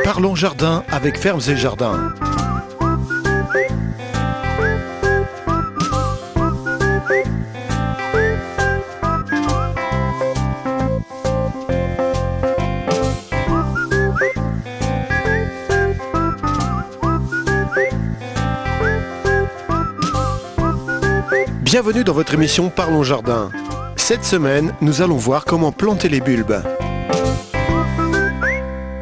Parlons jardin avec Fermes et Jardins. Bienvenue dans votre émission Parlons Jardin. Cette semaine, nous allons voir comment planter les bulbes.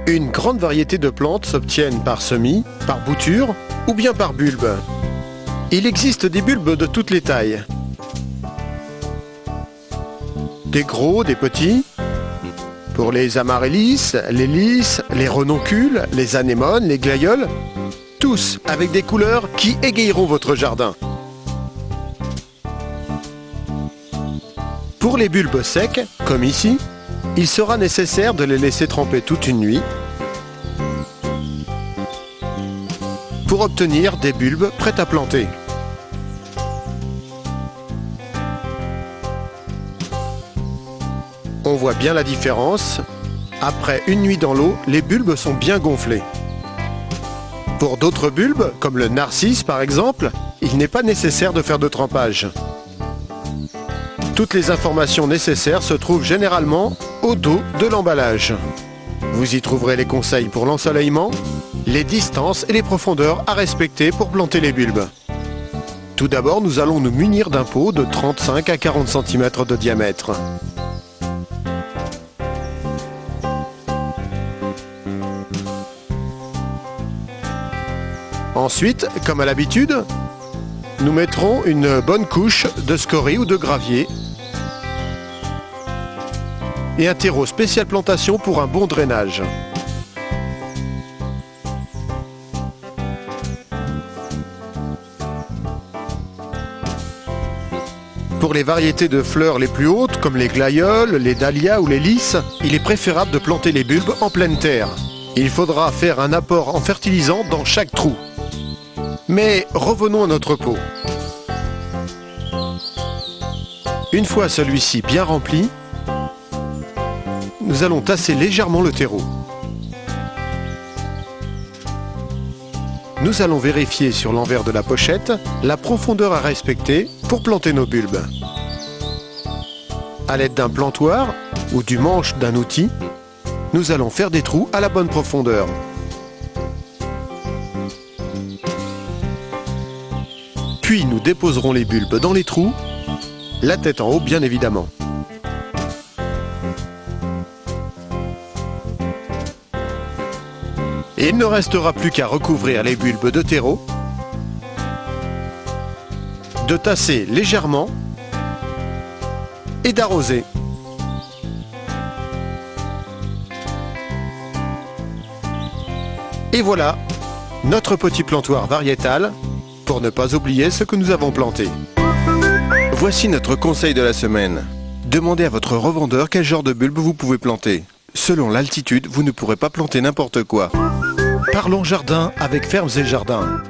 Une grande variété de plantes s'obtiennent par semis, par bouture ou bien par bulbe. Il existe des bulbes de toutes les tailles. Des gros, des petits. Pour les amaryllis, les lys, les renoncules, les anémones, les glaïeuls. Tous avec des couleurs qui égayeront votre jardin. Pour les bulbes secs, comme ici, il sera nécessaire de les laisser tremper toute une nuit pour obtenir des bulbes prêts à planter. On voit bien la différence. Après une nuit dans l'eau, les bulbes sont bien gonflés. Pour d'autres bulbes, comme le narcisse par exemple, il n'est pas nécessaire de faire de trempage. Toutes les informations nécessaires se trouvent généralement au dos de l'emballage. Vous y trouverez les conseils pour l'ensoleillement, les distances et les profondeurs à respecter pour planter les bulbes. Tout d'abord, nous allons nous munir d'un pot de 35 à 40 cm de diamètre. Ensuite, comme à l'habitude, nous mettrons une bonne couche de scorie ou de gravier et un terreau spécial plantation pour un bon drainage. Pour les variétés de fleurs les plus hautes, comme les glaïeuls, les dahlias ou les lys, il est préférable de planter les bulbes en pleine terre. Il faudra faire un apport en fertilisant dans chaque trou. Mais revenons à notre pot. Une fois celui-ci bien rempli, nous allons tasser légèrement le terreau. Nous allons vérifier sur l'envers de la pochette la profondeur à respecter pour planter nos bulbes. À l'aide d'un plantoir ou du manche d'un outil, nous allons faire des trous à la bonne profondeur. Puis nous déposerons les bulbes dans les trous, la tête en haut bien évidemment. Et il ne restera plus qu'à recouvrir les bulbes de terreau, de tasser légèrement et d'arroser. Et voilà, notre petit plantoir variétal, pour ne pas oublier ce que nous avons planté. Voici notre conseil de la semaine. Demandez à votre revendeur quel genre de bulbe vous pouvez planter. Selon l'altitude, vous ne pourrez pas planter n'importe quoi. Parlons jardin avec Fermes et Jardins.